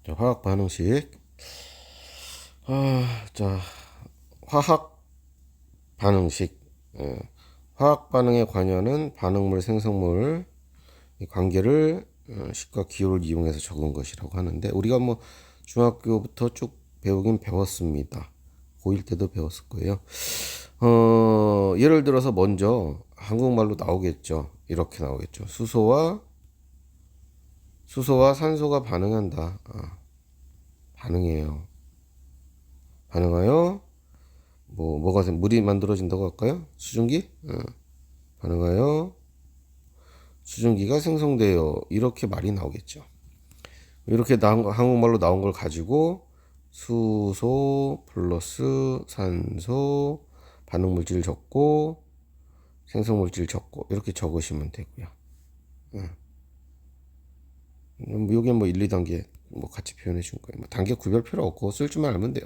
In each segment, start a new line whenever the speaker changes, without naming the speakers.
자, 화학 반응식. 자, 화학 반응식. 화학 반응에 관여하는 반응물, 생성물 이 관계를 식과 기호를 이용해서 적은 것이라고 하는데, 우리가 뭐 중학교부터 쭉 배우긴 배웠습니다. 고1 때도 배웠을 거예요. 예를 들어서 먼저 한국말로 나오겠죠. 이렇게 나오겠죠. 수소와 산소가 반응한다. 반응해요. 반응하여 뭐가 물이 만들어진다고 할까요? 수증기? 반응하여 수증기가 생성돼요. 이렇게 말이 나오겠죠. 이렇게 한국말로 나온 걸 가지고 수소 플러스 산소 반응물질 적고 생성물질 적고 이렇게 적으시면 되고요. 여기 뭐 1, 2단계 뭐 같이 표현해 준 거예요. 뭐 단계 구별 필요 없고 쓸 줄만 알면 돼요.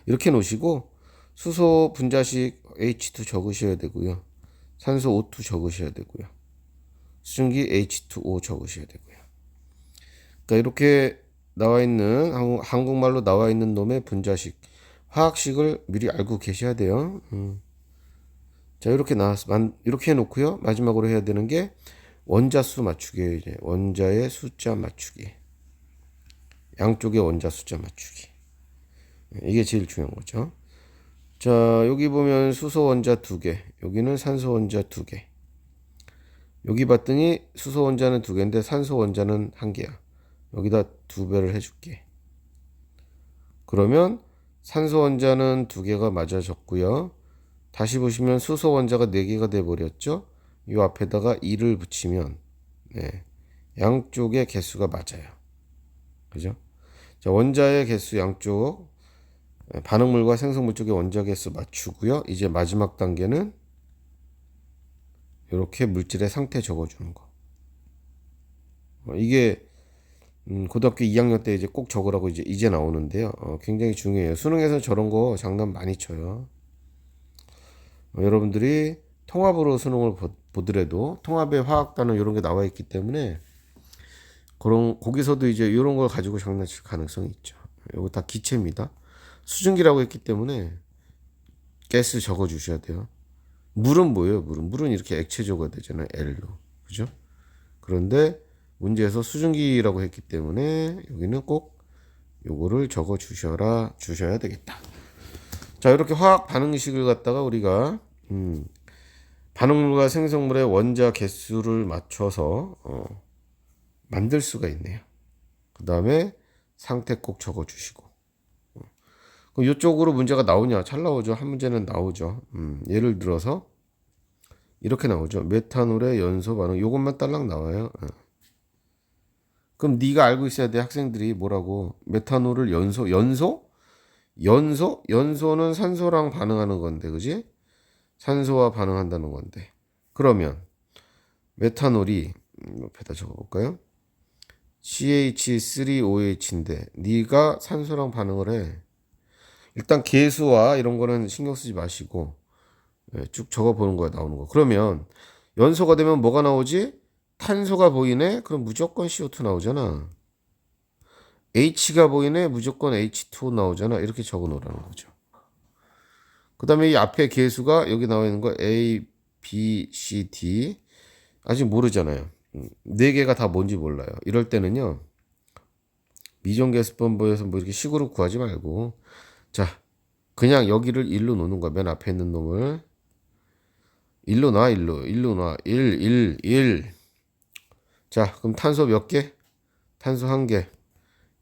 이렇게 놓으시고 수소 분자식 H2 적으셔야 되고요. 산소 O2 적으셔야 되고요. 수증기 H2O 적으셔야 되고요. 그러니까 이렇게 나와 있는 한국말로 나와 있는 놈의 분자식, 화학식을 미리 알고 계셔야 돼요. 자, 이렇게 해놓고요. 마지막으로 해야 되는 게 원자수 맞추기예요. 이제 원자의 숫자 맞추기. 양쪽의 원자 숫자 맞추기. 이게 제일 중요한 거죠. 자, 여기 보면 수소 원자 2개, 여기는 산소 원자 2개. 여기 봤더니 수소 원자는 2개인데 산소 원자는 1개야. 여기다 2배를 해줄게. 그러면 산소 원자는 2개가 맞아졌고요. 다시 보시면 수소 원자가 4개가 돼 버렸죠. 이 앞에다가 2를 붙이면 양쪽의 개수가 맞아요. 그죠? 자, 원자의 개수 양쪽 반응물과 생성물 쪽의 원자 개수 맞추고요. 이제 마지막 단계는 이렇게 물질의 상태 적어주는 거. 이게 고등학교 2학년 때 이제 꼭 적으라고 이제 나오는데요. 굉장히 중요해요. 수능에서 저런 거 장난 많이 쳐요. 여러분들이 통합으로 수능을 보더라도 통합의 화학 단어 이런 게 나와 있기 때문에 거기서도 이제 이런 걸 가지고 장난칠 가능성이 있죠. 이거 다 기체입니다. 수증기라고 했기 때문에 가스 적어 주셔야 돼요. 물은 뭐예요? 물은 이렇게 액체 적어야 되잖아요. L로. 그죠? 그런데 문제에서 수증기라고 했기 때문에 여기는 꼭 요거를 적어 주셔야 되겠다. 자, 이렇게 화학 반응식을 갖다가 우리가 반응물과 생성물의 원자 개수를 맞춰서 만들 수가 있네요. 그 다음에 상태 꼭 적어 주시고. 그럼 이쪽으로 문제가 나오냐? 잘 나오죠. 한 문제는 나오죠. 예를 들어서 이렇게 나오죠. 메탄올의 연소 반응. 이것만 딸랑 나와요. 그럼 네가 알고 있어야 돼. 학생들이 뭐라고? 메탄올을 연소는 산소랑 반응하는 건데, 그지? 산소와 반응한다는 건데. 그러면 메탄올이 옆에다 적어볼까요? CH3OH인데 네가 산소랑 반응을 해. 일단 계수와 이런 거는 신경 쓰지 마시고 쭉 적어보는 거야. 나오는 거. 그러면 연소가 되면 뭐가 나오지? 탄소가 보이네? 그럼 무조건 CO2 나오잖아. H가 보이네? 무조건 H2O 나오잖아. 이렇게 적어 놓으라는 거죠. 그 다음에 이 앞에 계수가 여기 나와 있는 거 A, B, C, D 아직 모르잖아요. 네 개가 다 뭔지 몰라요. 이럴 때는요. 미정계수법에서 뭐 이렇게 식으로 구하지 말고 자 그냥 여기를 1로 놓는 거야. 맨 앞에 있는 놈을 1로 놔. 1. 자 그럼 탄소 몇 개? 탄소 1개.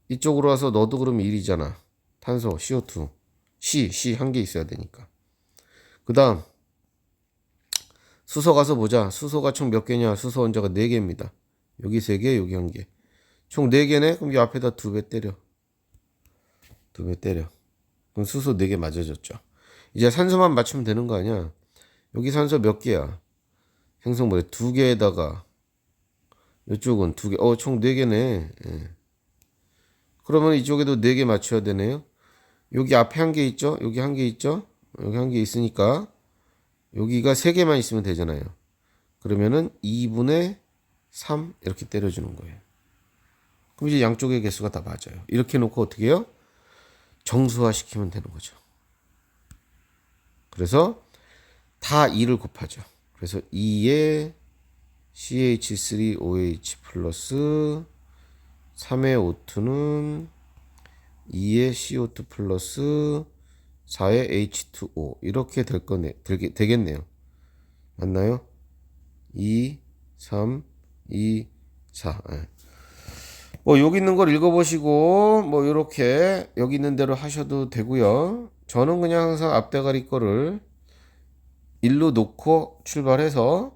이쪽으로 와서 너도 그러면 1이잖아. 탄소 CO2 C 1개 있어야 되니까. 그 다음 수소 가서 보자. 수소가 총 몇 개냐? 수소 원자가 4개입니다. 여기 3개, 여기 1개. 총 4개네? 그럼 이 앞에다 2배 때려. 2배 때려. 그럼 수소 4개 맞아졌죠. 이제 산소만 맞추면 되는 거 아니야? 여기 산소 몇 개야? 생성물에 2개에다가 이쪽은 2개. 총 4개네. 예. 그러면 이쪽에도 4개 맞춰야 되네요. 여기 앞에 1개 있죠? 여기 1개 있죠? 여기 1개 있으니까 여기가 3개만 있으면 되잖아요. 그러면은 2분의 3 이렇게 때려주는 거예요. 그럼 이제 양쪽의 개수가 다 맞아요. 이렇게 놓고 어떻게 해요? 정수화 시키면 되는 거죠. 그래서 다 2를 곱하죠. 그래서 2에 CH3OH 플러스 3의 O2는 2의 CO2 플러스 4의 H2O 이렇게 되겠네요. 맞나요? 2, 3, 2, 4. 네. 뭐 여기 있는 걸 읽어보시고 뭐 이렇게 여기 있는 대로 하셔도 되고요. 저는 그냥 항상 앞대가리 거를 1로 놓고 출발해서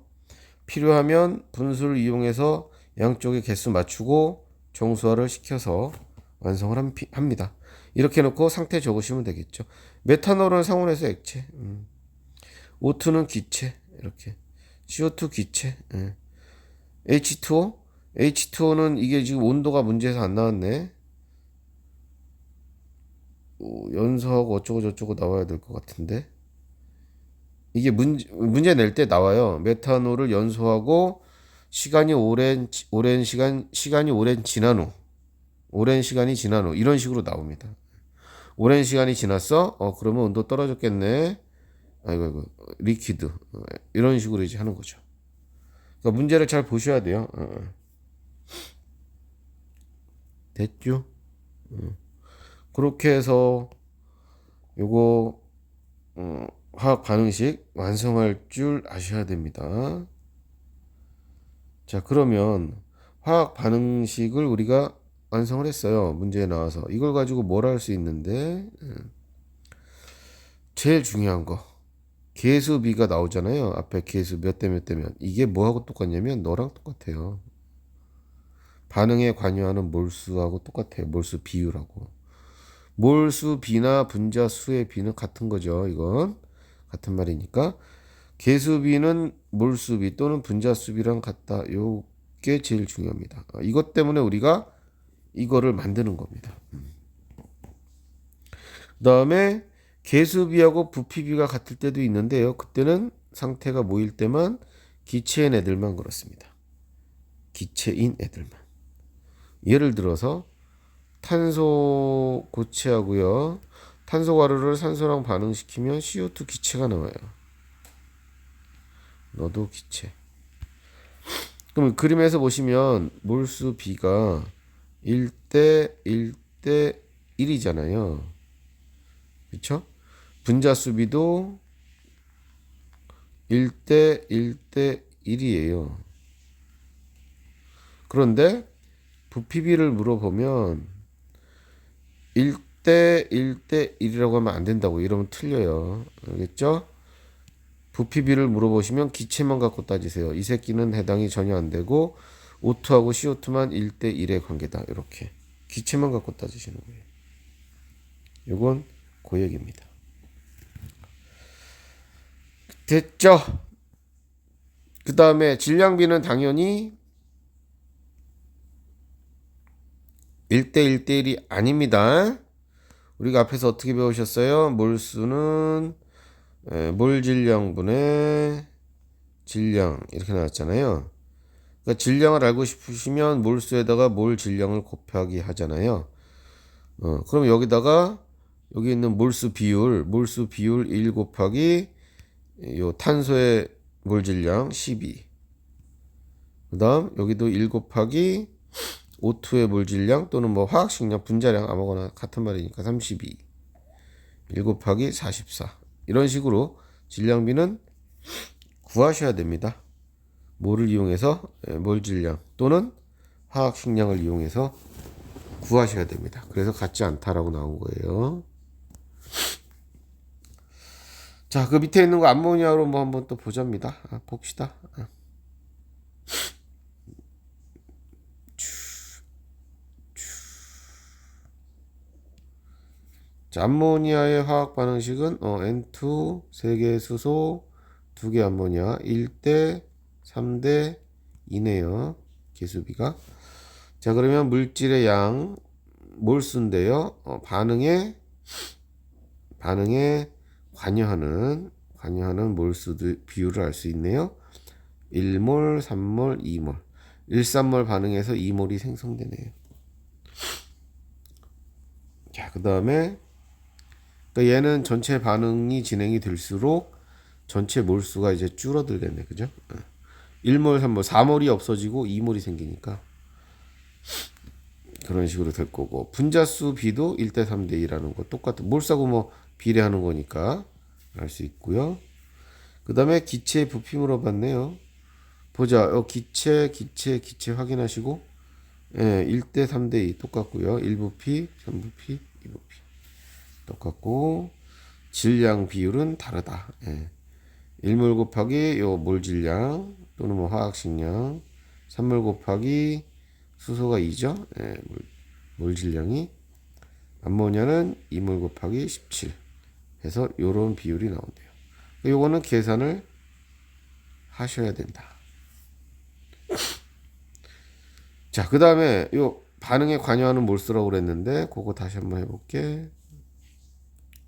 필요하면 분수를 이용해서 양쪽의 개수 맞추고 정수화를 시켜서 완성을 합니다. 이렇게 놓고 상태 적으시면 되겠죠. 메탄올은 상온에서 액체, O2는 기체, 이렇게 CO2 기체, H2O, H2O는 이게 지금 온도가 문제에서 안 나왔네. 연소하고 어쩌고 저쩌고 나와야 될 것 같은데. 이게 문제 낼 때 나와요. 메탄올을 연소하고 시간이 시간이 오랜 시간이 지난 후 이런 식으로 나옵니다. 오랜 시간이 지났어? 그러면 온도 떨어졌겠네. 아이고 리퀴드 이런 식으로 이제 하는 거죠. 그러니까 문제를 잘 보셔야 돼요. 됐죠? 그렇게 해서 요거 화학 반응식 완성할 줄 아셔야 됩니다. 자, 그러면 화학 반응식을 우리가 완성을 했어요. 문제에 나와서. 이걸 가지고 뭘 할 수 있는데 제일 중요한 거 계수 비가 나오잖아요. 앞에 계수 몇 대 몇 대면 이게 뭐하고 똑같냐면 너랑 똑같아요. 반응에 관여하는 몰수하고 똑같아요. 몰수 비율하고. 몰수 비나 분자 수의 비는 같은 거죠. 이건 같은 말이니까 계수비는 몰수비 또는 분자수비랑 같다. 요게 제일 중요합니다. 이것 때문에 우리가 이거를 만드는 겁니다. 그 다음에 계수비하고 부피비가 같을 때도 있는데요. 그때는 상태가 모일 때만 기체인 애들만 그렇습니다. 기체인 애들만. 예를 들어서 탄소 고체하고요. 탄소 가루를 산소랑 반응시키면 CO2 기체가 나와요. 너도 기체. 그럼 그림에서 보시면 몰수 B가 1대 1대 1이잖아요. 그렇죠? 분자수 B도 1대 1대 1이에요. 그런데 부피비를 물어보면 1대 1대 1이라고 하면 안 된다고. 이러면 틀려요. 알겠죠? 부피비를 물어보시면 기체만 갖고 따지세요. 이 새끼는 해당이 전혀 안 되고 O2하고 CO2만 1대 1의 관계다. 이렇게 기체만 갖고 따지시는 거예요. 이건 고역입니다. 됐죠? 그 다음에 질량비는 당연히 1대 1대 1이 아닙니다. 우리가 앞에서 어떻게 배우셨어요? 몰수는 몰 질량분의 질량 이렇게 나왔잖아요. 그러니까 질량을 알고 싶으시면 몰수에다가 몰 질량을 곱하기 하잖아요. 그럼 여기다가 여기 있는 몰수 비율 1 곱하기 요 탄소의 몰 질량 12. 그다음 여기도 1 곱하기 O2의 몰 질량 또는 뭐 화학식량 분자량 아무거나 같은 말이니까 32. 1 곱하기 44. 이런 식으로 질량비는 구하셔야 됩니다. 뭐를 이용해서? 몰 질량 또는 화학식량을 이용해서 구하셔야 됩니다. 그래서 같지 않다라고 나온 거예요. 자, 그 밑에 있는 거 암모니아로 뭐 한번 또 보자입니다. 봅시다. 자, 암모니아의 화학 반응식은 N2 3개 수소 2개 암모니아 1대 3대 2네요. 계수비가. 자, 그러면 물질의 양 몰수인데요. 반응에 관여하는 몰수 비율을 알 수 있네요. 1몰, 3몰, 2몰. 1, 3몰 반응에서 2몰이 생성되네요. 그 다음에 그러니까 얘는 전체 반응이 진행이 될수록 전체 몰수가 이제 줄어들겠네, 그죠? 1몰, 3몰, 4몰이 없어지고 2몰이 생기니까 그런 식으로 될 거고, 분자수 B도 1대 3대 2라는 거 똑같은, 몰수하고 뭐 비례하는 거니까 알 수 있고요. 그 다음에 기체 부피 물어봤네요. 보자. 기체 확인하시고, 예, 1대 3대 2 똑같고요. 1부피, 3부피, 2부피 똑같고, 질량 비율은 다르다. 예. 1몰 곱하기 요 몰 질량 또는 뭐 화학식량, 3몰 곱하기 수소가 2죠. 예, 몰 질량이, 암모니아는 2몰 곱하기 17 해서 요런 비율이 나온대요. 요거는 계산을 하셔야 된다. 자, 그 다음에 요 반응에 관여하는 몰수라고 그랬는데 그거 다시 한번 해볼게.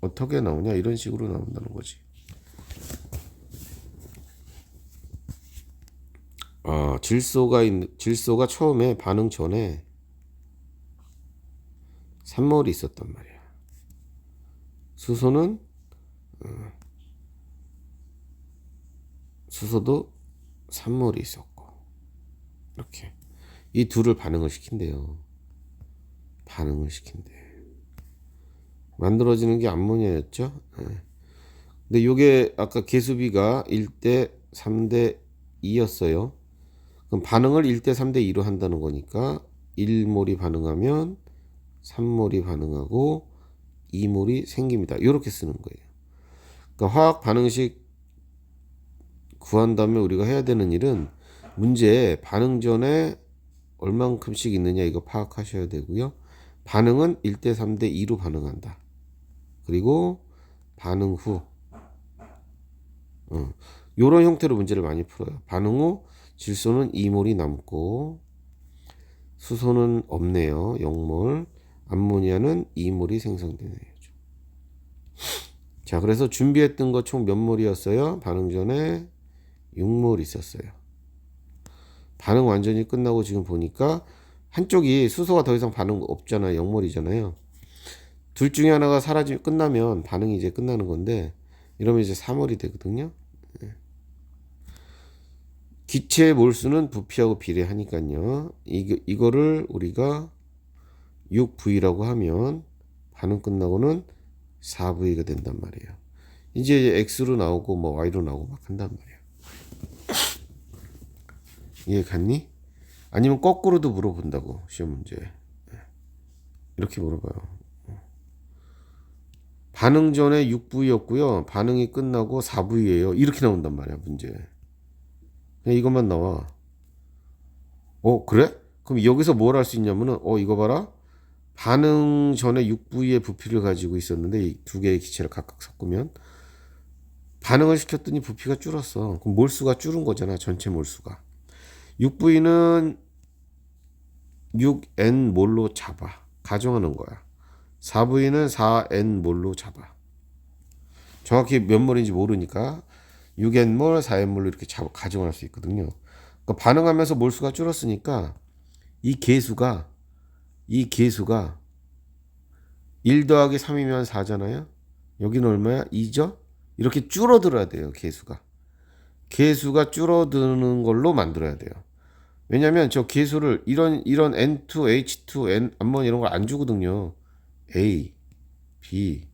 어떻게 나오냐, 이런 식으로 나온다는 거지. 질소가 처음에 반응 전에 3몰이 있었단 말이야. 수소는 수소도 3몰이 있었고, 이렇게 이 둘을 반응을 시킨대요. 반응을 시킨대. 만들어지는 게 암모니아였죠. 근데 요게 아까 계수비가 1대 3대 2였어요. 그럼 반응을 1대 3대 2로 한다는 거니까 1몰이 반응하면 3몰이 반응하고 2몰이 생깁니다. 이렇게 쓰는 거예요. 그러니까 화학 반응식 구한 다음에 우리가 해야 되는 일은 문제에 반응 전에 얼만큼씩 있느냐 이거 파악하셔야 되고요. 반응은 1대 3대 2로 반응한다. 그리고 반응 후 요런 형태로 문제를 많이 풀어요. 반응 후 질소는 2몰이 남고 수소는 없네요. 0몰. 암모니아는 2몰이 생성되네요. 자, 그래서 준비했던 거 총 몇 몰이었어요? 반응 전에 6몰 있었어요. 반응 완전히 끝나고 지금 보니까 한쪽이 수소가 더 이상 반응 없잖아요. 0몰이잖아요. 둘 중에 하나가 끝나면 반응이 이제 끝나는 건데, 이러면 이제 3몰이 되거든요. 기체의 몰수는 부피하고 비례하니까요. 이거를 우리가 6V라고 하면 반응 끝나고는 4V가 된단 말이에요. 이제 X로 나오고 뭐 Y로 나오고 막 한단 말이에요. 이해 갔니? 아니면 거꾸로도 물어본다고, 시험 문제. 이렇게 물어봐요. 반응 전에 6V였고요. 반응이 끝나고 4V예요. 이렇게 나온단 말이야, 문제. 그냥 이것만 나와. 그래? 그럼 여기서 뭘 할 수 있냐면은, 이거 봐라. 반응 전에 6V의 부피를 가지고 있었는데 이 두 개의 기체를 각각 섞으면 반응을 시켰더니 부피가 줄었어. 그럼 몰수가 줄은 거잖아. 전체 몰수가. 6V는 6N몰로 잡아. 가정하는 거야. 4V는 4N몰로 잡아. 정확히 몇 몰인지 모르니까 6N몰, 4N몰로 이렇게 가정할 수 있거든요. 그러니까 반응하면서 몰수가 줄었으니까 이 계수가 1 더하기 3이면 4잖아요. 여기는 얼마야? 2죠? 이렇게 줄어들어야 돼요. 계수가 줄어드는 걸로 만들어야 돼요. 왜냐면 저 계수를 이런 N2, H2, N 암모니아 이런 걸 안 주거든요. A, B,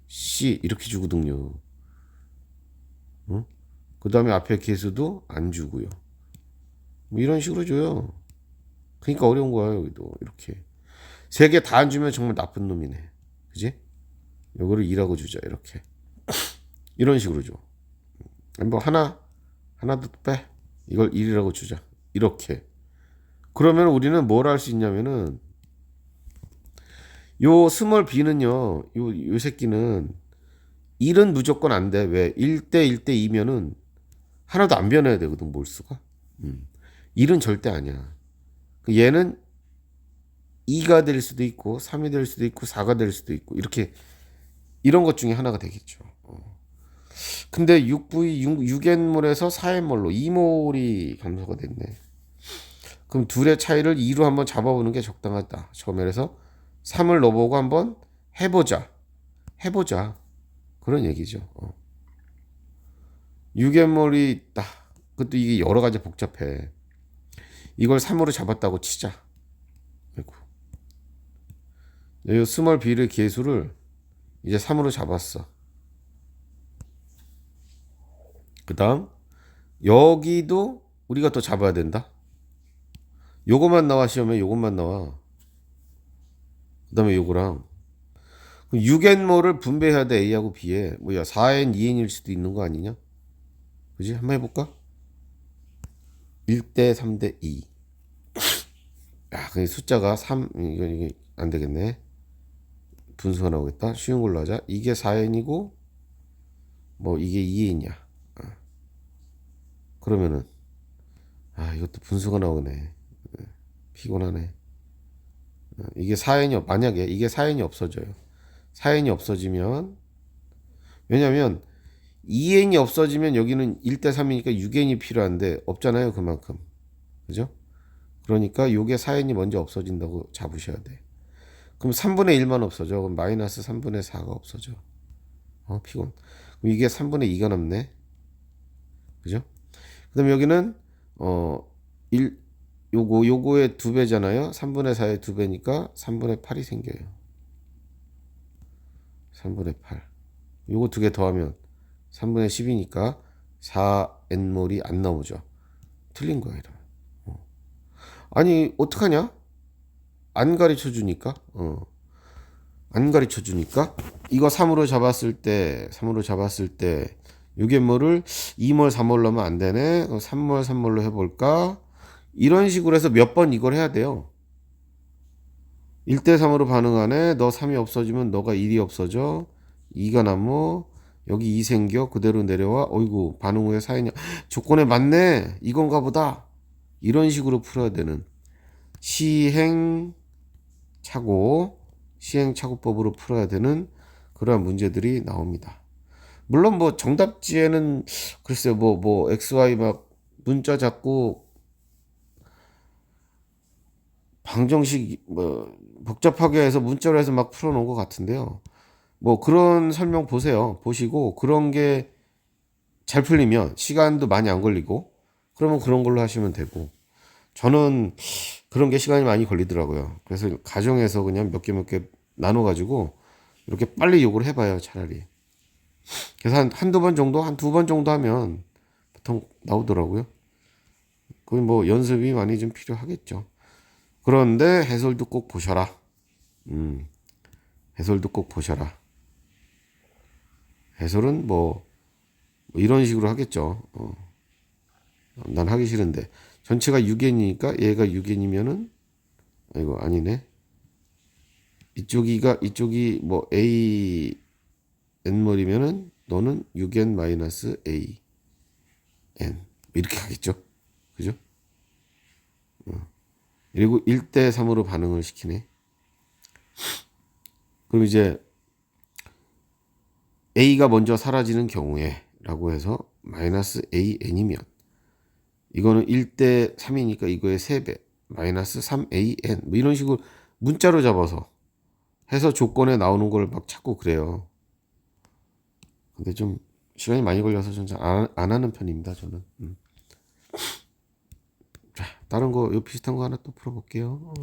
C 이렇게 주거든요. 그 다음에 앞에 계수도 안 주고요. 뭐 이런 식으로 줘요. 그러니까 어려운 거야. 여기도 이렇게 3개 다 안 주면 정말 나쁜 놈이네. 그지? 요거를 2라고 주자. 이렇게 이런 식으로 줘. 뭐 하나도 빼. 이걸 1이라고 주자. 이렇게. 그러면 우리는 뭘 할 수 있냐면은 요 스몰 b는요. 요 새끼는 1은 무조건 안 돼. 왜? 1대 1대 2면은 하나도 안 변해야 되거든. 몰수가. 1은 절대 아니야. 얘는 2가 될 수도 있고 3이 될 수도 있고 4가 될 수도 있고 이렇게 이런 것 중에 하나가 되겠죠. 근데 6N몰에서 4N몰로 2몰이 감소가 됐네. 그럼 둘의 차이를 2로 한번 잡아보는 게 적당하다. 처음에. 그래서 3을 넣어보고 한번 해보자. 해보자. 그런 얘기죠. 유괴물이 있다. 그것도 이게 여러 가지 복잡해. 이걸 3으로 잡았다고 치자. 아이고. 이 스몰 b의 계수를 이제 3으로 잡았어. 그 다음 여기도 우리가 또 잡아야 된다. 요거만 나와 시험에 요것만 나와. 그 다음에 요거랑 그럼 6n모를 분배해야 돼. A하고 B에 뭐야 4n, 2n일 수도 있는 거 아니냐? 그지? 한번 해볼까? 1대 3대 2. 야, 그 숫자가 3 이게 안 되겠네. 분수가 나오겠다. 쉬운 걸로 하자. 이게 4n이고 뭐 이게 2n이야. 그러면은 이것도 분수가 나오네. 피곤하네. 이게 4n이 만약에 이게 4n이 없어져요. 4n이 없어지면 왜냐면 2n이 없어지면 여기는 1대 3이니까 6n이 필요한데 없잖아요. 그만큼. 그죠? 그러니까 요게 4n이 먼저 없어진다고 잡으셔야 돼. 그럼 3분의 1만 없어져. 그럼 마이너스 3분의 4가 없어져. 피곤. 그럼 이게 3분의 2가 남네. 그죠? 그 다음에 여기는 1 요거의 2배잖아요. 3분의 4의 2배니까 3분의 8이 생겨요. 3분의 8. 요거 2개 더하면 3분의 10이니까 4n몰이 안 나오죠. 틀린 거야 이러면. 아니 어떡하냐? 안 가르쳐 주니까. 안 가르쳐 주니까 이거 3으로 잡았을 때 유괴물을 2몰 3몰 넣으면 안 되네. 3몰 3몰로 해볼까? 이런 식으로 해서 몇 번 이걸 해야 돼요. 1대 3으로 반응하네. 너 3이 없어지면 너가 1이 없어져. 2가 남어. 여기 2 생겨. 그대로 내려와. 어이구 반응 후에 4이냐. 조건에 맞네. 이건가 보다. 이런 식으로 풀어야 되는 시행착오법으로 풀어야 되는 그러한 문제들이 나옵니다. 물론 뭐 정답지에는 글쎄요 뭐 XY 막 문자 잡고 방정식 뭐 복잡하게 해서 문자로 해서 막 풀어놓은 것 같은데요. 뭐 그런 설명 보시고 그런 게 잘 풀리면 시간도 많이 안 걸리고 그러면 그런 걸로 하시면 되고 저는 그런 게 시간이 많이 걸리더라고요. 그래서 가정에서 그냥 몇 개 나눠가지고 이렇게 빨리 요구를 해봐요 차라리. 그래서 한두 번 정도 한 두 번 정도 하면 보통 나오더라고요. 거의 뭐 연습이 많이 좀 필요하겠죠. 그런데 해설도 꼭 보셔라. 해설도 꼭 보셔라. 해설은 뭐 이런 식으로 하겠죠. 난 하기 싫은데 전체가 6n이니까 얘가 6n이면은 이거 아니네. 이쪽이 뭐 a n몰이면은 너는 6n 마이너스 a n 이렇게 가겠죠. 그죠? 그리고 1대 3으로 반응을 시키네. 그럼 이제 a가 먼저 사라지는 경우에 라고 해서 마이너스 an이면 이거는 1대 3이니까 이거의 3배 마이너스 3an 뭐 이런 식으로 문자로 잡아서 해서 조건에 나오는 걸 막 찾고 그래요. 근데 좀 시간이 많이 걸려서 좀 안 하는 편입니다 저는. 자 다른 거 비슷한 거 하나 또 풀어볼게요.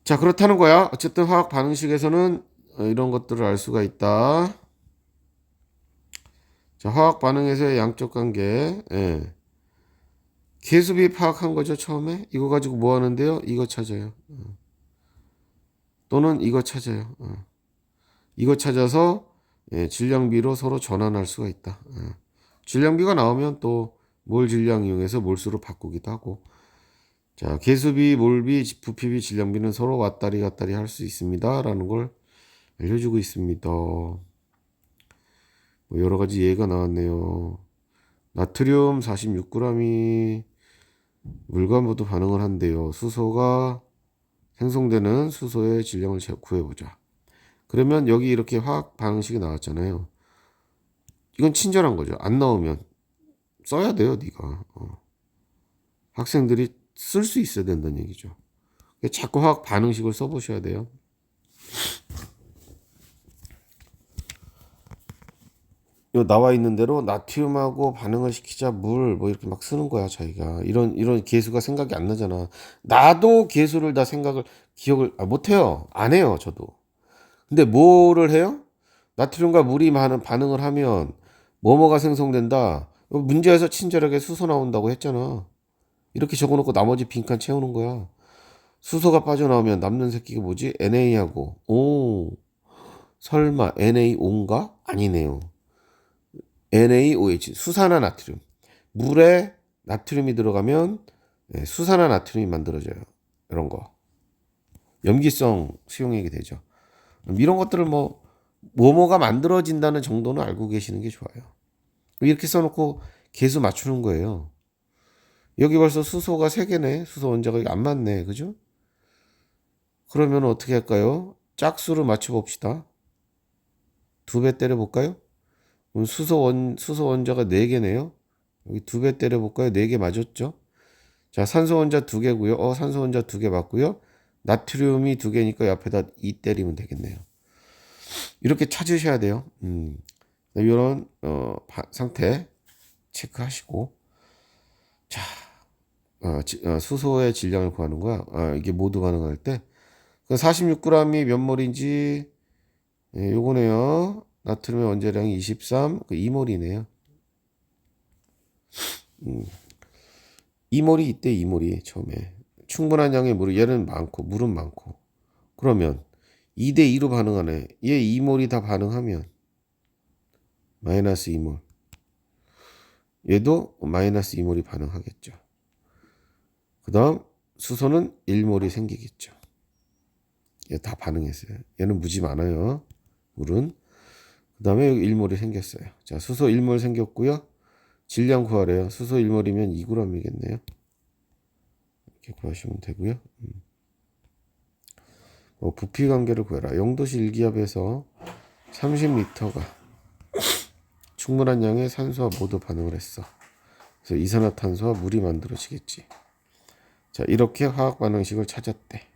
자 그렇다는 거야. 어쨌든 화학 반응식에서는 이런 것들을 알 수가 있다. 자 화학 반응에서의 양적 관계. 계수비 파악한 거죠 처음에. 이거 가지고 뭐 하는데요? 이거 찾아요. 또는 이거 찾아요. 이거 찾아서 질량비로 서로 전환할 수가 있다. 질량비가 나오면 또 몰 질량 이용해서 몰수로 바꾸기도 하고. 자 계수비, 몰비, 부피비, 질량비는 서로 왔다리 갔다리 할 수 있습니다. 라는 걸 알려주고 있습니다. 뭐 여러 가지 예가 나왔네요. 나트륨 46g이 물과 모두 반응을 한대요. 수소가 생성되는 수소의 질량을 구해보자. 그러면 여기 이렇게 화학 반응식이 나왔잖아요. 이건 친절한 거죠. 안 나오면 써야 돼요, 네가. 학생들이 쓸 수 있어야 된다는 얘기죠. 자꾸 화학 반응식을 써보셔야 돼요. 요 나와 있는 대로 나트륨하고 반응을 시키자 물 뭐 이렇게 막 쓰는 거야 자기가. 이런 계수가 생각이 안 나잖아. 나도 계수를 다 생각을 기억을 못 해요. 안 해요 저도. 근데 뭐를 해요? 나트륨과 물이 많은 반응을 하면 뭐뭐가 생성된다. 문제에서 친절하게 수소 나온다고 했잖아. 이렇게 적어놓고 나머지 빈칸 채우는 거야. 수소가 빠져나오면 남는 새끼가 뭐지? NA하고. 오, 설마 NaO인가? 아니네요. NaOH, 수산화 나트륨. 물에 나트륨이 들어가면 수산화 나트륨이 만들어져요. 이런 거. 염기성 수용액이 되죠. 이런 것들을 뭐뭐가 만들어진다는 정도는 알고 계시는 게 좋아요. 이렇게 써놓고 계수 맞추는 거예요. 여기 벌써 수소가 3개네. 수소 원자가 안 맞네. 그죠? 그러면 어떻게 할까요? 짝수를 맞춰봅시다. 2배 때려볼까요? 그럼 수소 원자가 4개네요. 여기 2배 때려볼까요? 4개 맞았죠? 자, 산소 원자 2개고요. 산소 원자 2개 맞고요. 나트륨이 2개니까 옆에다 2 때리면 되겠네요. 이렇게 찾으셔야 돼요. 이런 상태 체크하시고, 자, 수소의 질량을 구하는 거야. 이게 모두 가능할 때 46g이 몇 몰인지 요거네요. 나트륨의 원자량이 23, 2몰이네요. 2몰이 있대. 2몰이 처음에 충분한 양의 물을, 얘는 많고 물은 많고, 그러면 2대 2로 반응하네. 얘 2몰이 다 반응하면 마이너스 2몰, 얘도 마이너스 2몰이 반응하겠죠. 그 다음 수소는 1몰이 생기겠죠. 얘 다 반응했어요. 얘는 무지 많아요. 물은. 그 다음에 여기 1몰이 생겼어요. 자, 수소 1몰 생겼고요. 질량 구하래요. 수소 1몰이면 2g이겠네요. 이렇게 구하시면 되고요. 부피 관계를 구해라. 0도씨 1기압에서 30리터가 충분한 양의 산소와 모두 반응을 했어. 그래서 이산화탄소와 물이 만들어지겠지. 자, 이렇게 화학 반응식을 찾았대.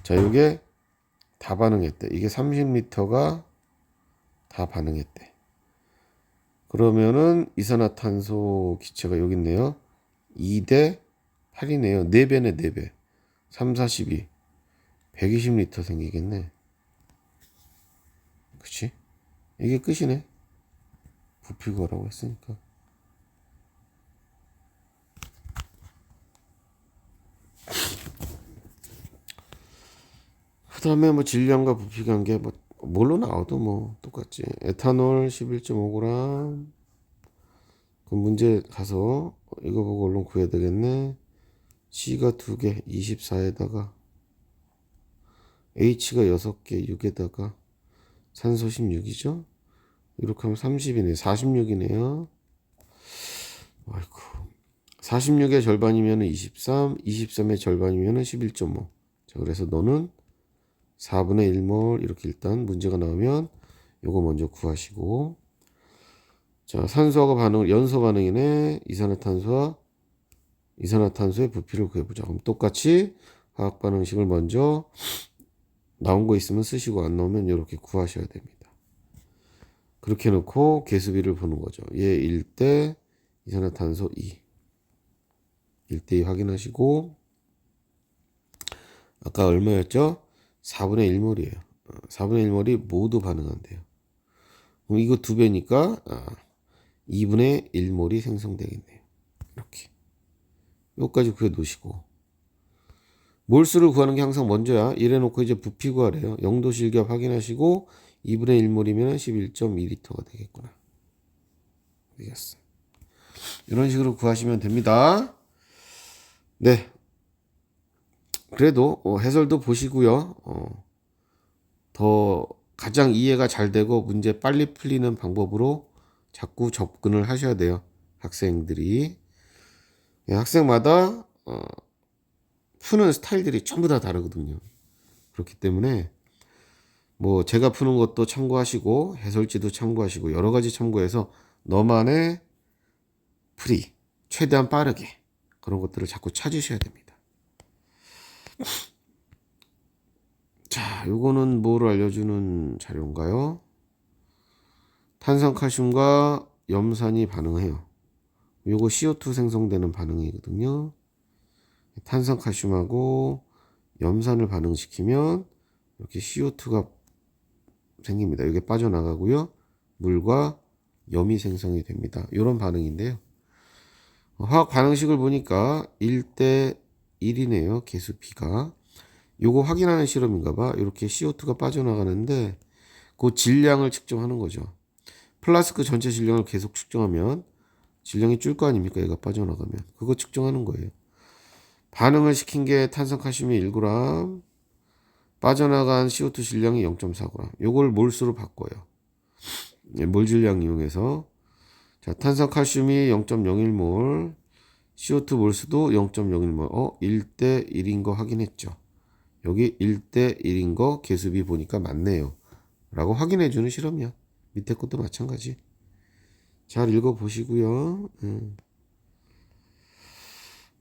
자, 이게 다 반응했대. 이게 30리터가 다 반응했대. 그러면은 이산화탄소 기체가 여기 있네요. 2대 8이네요. 4배네, 4배. 3, 4, 12. 120리터 생기겠네. 그치? 이게 끝이네. 부피 구하라고 했으니까. 그 다음에 질량과 부피 관계, 뭘로 나와도 똑같지. 에탄올 11.5g. 그 문제 가서 이거 보고 얼른 구해야 되겠네. C가 2개, 24에다가 H가 6개, 6에다가 산소 16이죠? 이렇게 하면 30이네. 46이네요. 아이고. 46의 절반이면 23, 23의 절반이면 11.5. 자, 그래서 너는 4분의 1몰 이렇게 일단 문제가 나오면 요거 먼저 구하시고, 자, 산소하고 연소 반응이네. 이산화탄소의 부피를 구해보자. 그럼 똑같이 화학 반응식을 먼저 나온 거 있으면 쓰시고 안 나오면 이렇게 구하셔야 됩니다. 그렇게 해놓고 계수비를 보는 거죠. 얘 1대 이산화탄소 2. 1대 2 확인하시고, 아까 얼마였죠? 4분의 1몰이에요. 4분의 1몰이 모두 반응한대요. 그럼 이거 2배니까 2분의 1몰이 생성되겠네요. 이렇게. 여기까지 구해 놓으시고, 몰수를 구하는 게 항상 먼저야. 이래 놓고 이제 부피 구하래요. 0도 실기압 확인하시고 2분의 1몰이면 11.2리터가 되겠구나. 되겠어. 이런 식으로 구하시면 됩니다. 네. 그래도 해설도 보시고요. 더 가장 이해가 잘 되고 문제 빨리 풀리는 방법으로 자꾸 접근을 하셔야 돼요. 학생들이. 학생마다 푸는 스타일들이 전부 다 다르거든요. 그렇기 때문에 제가 푸는 것도 참고하시고 해설지도 참고하시고 여러 가지 참고해서 너만의 풀이 최대한 빠르게 그런 것들을 자꾸 찾으셔야 됩니다. 자, 요거는 뭐를 알려주는 자료인가요? 탄산칼슘과 염산이 반응해요. 요거 CO2 생성되는 반응이거든요. 탄산칼슘하고 염산을 반응시키면 이렇게 CO2가 생깁니다. 이게 빠져나가고요. 물과 염이 생성이 됩니다. 이런 반응인데요. 화학 반응식을 보니까 1대 1이네요. 계수 B가. 요거 확인하는 실험인가 봐. 이렇게 CO2가 빠져나가는데 그 질량을 측정하는 거죠. 플라스크 전체 질량을 계속 측정하면 질량이 줄 거 아닙니까? 얘가 빠져나가면. 그거 측정하는 거예요. 반응을 시킨 게 탄산칼슘이 1g, 빠져나간 CO2 질량이 0.4g. 요걸 몰수로 바꿔요. 몰 질량 이용해서. 자, 탄산칼슘이 0.01몰, CO2 몰수도 0.01몰. 1대 1인 거 확인했죠. 여기 1대 1인 거 계수비 보니까 맞네요. 라고 확인해 주는 실험이야. 밑에 것도 마찬가지. 잘 읽어 보시고요.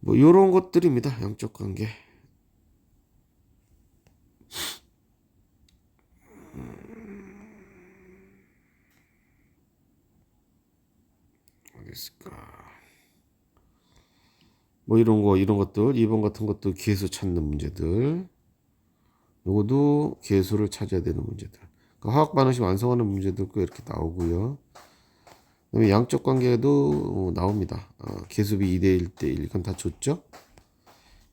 뭐 요런 것들입니다. 양적 관계. 어딨을까? 뭐 이런 것들, 2번 같은 것도 계수 찾는 문제들. 요것도 계수를 찾아야 되는 문제들. 그러니까 화학 반응식 완성하는 문제들도 이렇게 나오고요. 그다음에 양적 관계도 나옵니다. 계수비 2대 1대 1 이건 다 줬죠?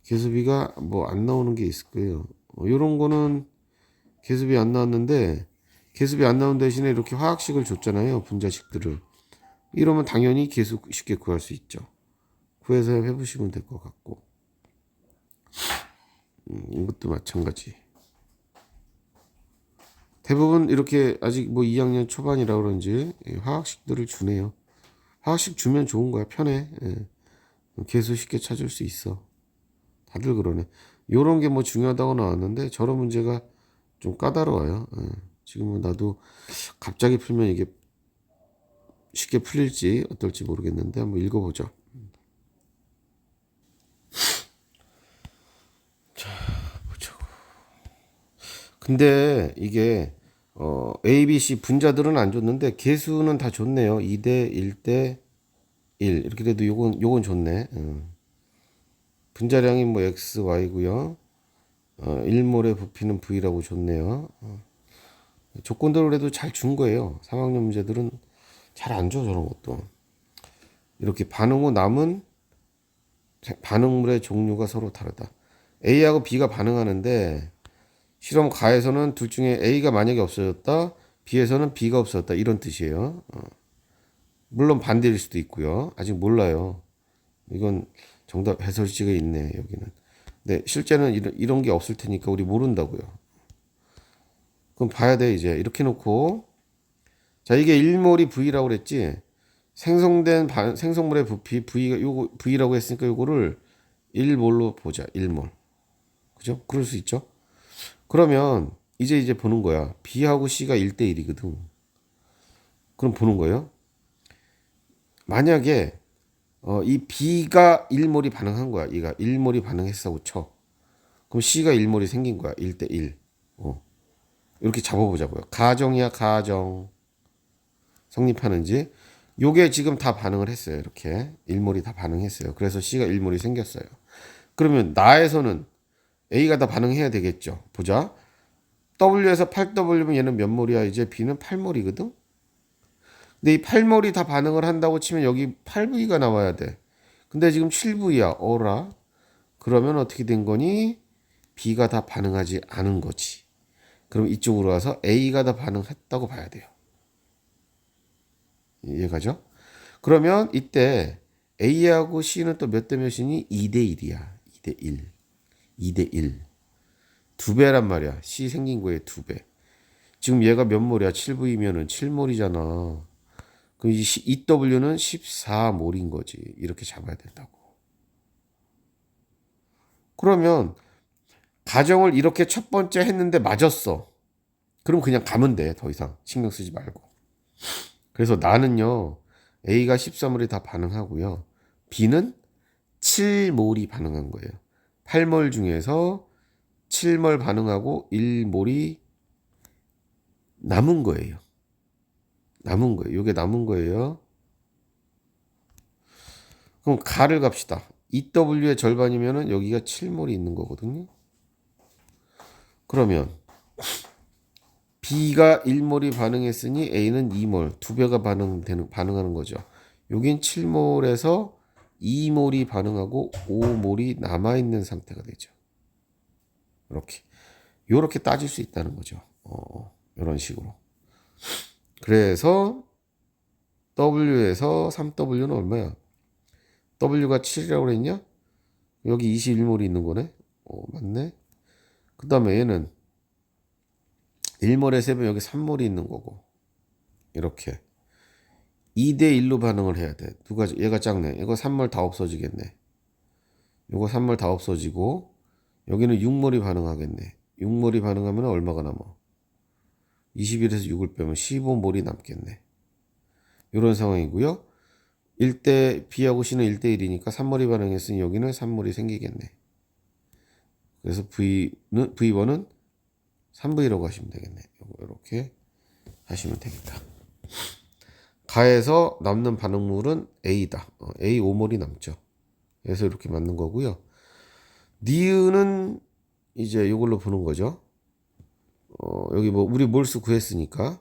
계수비가 뭐 안 나오는 게 있을 거예요. 요런 거는 계수비 안 나왔는데 계수비 안 나온 대신에 이렇게 화학식을 줬잖아요. 분자식들을. 이러면 당연히 계수 쉽게 구할 수 있죠. 구해서 해보시면 될 것 같고. 이것도 마찬가지. 대부분 이렇게 아직 뭐 2학년 초반이라 그런지 화학식들을 주네요. 화학식 주면 좋은 거야. 편해. 계수 쉽게 찾을 수 있어. 다들 그러네. 요런 게 뭐 중요하다고 나왔는데 저런 문제가 좀 까다로워요. 지금은 나도 갑자기 풀면 이게 쉽게 풀릴지 어떨지 모르겠는데 한번 읽어보죠. 자, 보자고. 근데 이게 A, B, C 분자들은 안 줬는데 계수는 다 좋네요. 2대 1대 1 이렇게 돼도 요건 좋네. 분자량이 뭐 X, Y고요. 1몰의 부피는 V라고 줬네요. 조건대로 해도 잘 준 거예요. 3학년 문제들은 잘 안 줘, 저런 것도. 이렇게 반응 후 남은 반응물의 종류가 서로 다르다. A하고 B가 반응하는데 실험 가에서는 둘 중에 A가 만약에 없어졌다, B에서는 B가 없어졌다 이런 뜻이에요. 물론 반대일 수도 있고요. 아직 몰라요. 이건 정답 해설지가 있네 여기는. 근데 실제는 이런 게 없을 테니까 우리 모른다고요. 그럼 봐야 돼 이제. 이렇게 놓고 자 이게 1몰이 V라고 그랬지. 생성된 생성물의 부피 요거 V라고 했으니까 요거를 1몰로 보자. 1몰. 그죠? 그럴 수 있죠. 그러면 이제 보는 거야. B하고 C가 1대 1이거든. 그럼 보는 거예요. 만약에 이 B가 1몰이 반응한 거야. 얘가 1몰이 반응했다고 쳐. 그럼 C가 1몰이 생긴 거야. 1대 1. 이렇게 잡아보자고요. 가정이야, 가정. 성립하는지. 요게 지금 다 반응을 했어요. 이렇게. 1몰이 다 반응했어요. 그래서 C가 1몰이 생겼어요. 그러면 나에서는 A가 다 반응해야 되겠죠. 보자. W에서 8W면 얘는 몇 몰이야? 이제 B는 8몰이거든? 근데 이 8몰이 다 반응을 한다고 치면 여기 8V가 나와야 돼. 근데 지금 7V야. 어라? 그러면 어떻게 된 거니? B가 다 반응하지 않은 거지. 그럼 이쪽으로 와서 A가 다 반응했다고 봐야 돼요. 이해가죠? 그러면 이때 A하고 C는 또 몇 대 몇이니? 2대 1이야. 2대 1. 2대 1. 두 배란 말이야. C 생긴 거에 두 배. 지금 얘가 몇 몰이야? 7V면은 7몰이잖아. 그럼 이 W는 14몰인 거지. 이렇게 잡아야 된다고. 그러면 가정을 이렇게 첫 번째 했는데 맞았어. 그럼 그냥 가면 돼. 더 이상 신경 쓰지 말고. 그래서 나는요. A가 14몰이 다 반응하고요. B는 7몰이 반응한 거예요. 8몰 중에서 7몰 반응하고 1몰이 남은 거예요. 남은 거예요. 이게 남은 거예요. 그럼 가를 갑시다. EW의 절반이면은 여기가 7몰이 있는 거거든요. 그러면 B가 1몰이 반응했으니 A는 2몰, 2배가 반응하는 거죠. 여긴 7몰에서 2몰이 반응하고 5몰이 남아있는 상태가 되죠. 요렇게 따질 수 있다는 거죠. 이런 식으로. 그래서 W에서 3W는 얼마야? W가 7이라고 그랬냐? 여기 21몰이 있는 거네. 맞네. 그 다음에 얘는 1몰에 세면 여기 3몰이 있는 거고. 이렇게 2대 1로 반응을 해야 돼. 얘가 작네. 이거 3몰 다 없어지겠네. 이거 3몰 다 없어지고 여기는 6몰이 반응하겠네. 6몰이 반응하면 얼마가 남아? 21에서 6을 빼면 15몰이 남겠네. 이런 상황이고요. B하고 C는 1대 1이니까 3몰이 반응했으니 여기는 3몰이 생기겠네. 그래서 V1은 3V라고 하시면 되겠네. 이렇게 하시면 되겠다. 가에서 남는 반응물은 A다. A 5몰이 남죠. 그래서 이렇게 맞는 거고요. 니은은 이제 이걸로 보는 거죠. 여기 뭐 우리 몰수 구했으니까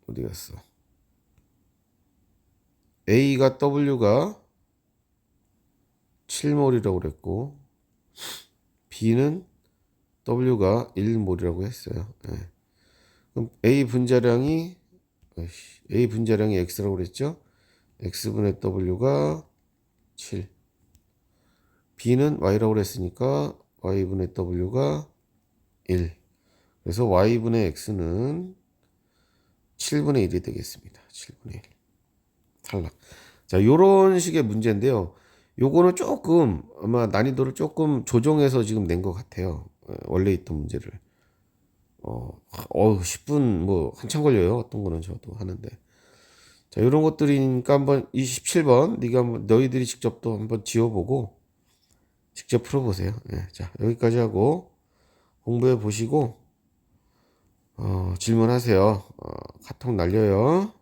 어디 갔어? A가 W가 7몰이라고 그랬고 B는 W가 1몰이라고 했어요. 네. 그럼 A 분자량이 X라고 그랬죠? X분의 W가 7. B는 Y라고 그랬으니까 Y분의 W가 1. 그래서 Y분의 X는 7분의 1이 되겠습니다. 7분의 1. 탈락. 자, 요런 식의 문제인데요. 요거는 조금 아마 난이도를 조금 조정해서 지금 낸 것 같아요. 원래 있던 문제를. 10분 뭐 한참 걸려요. 어떤 거는 저도 하는데. 자, 이런 것들이니까 한번 27번 너희들이 직접 또 한번 지워보고 직접 풀어보세요. 예, 자, 여기까지 하고 공부해 보시고 질문하세요. 카톡 날려요.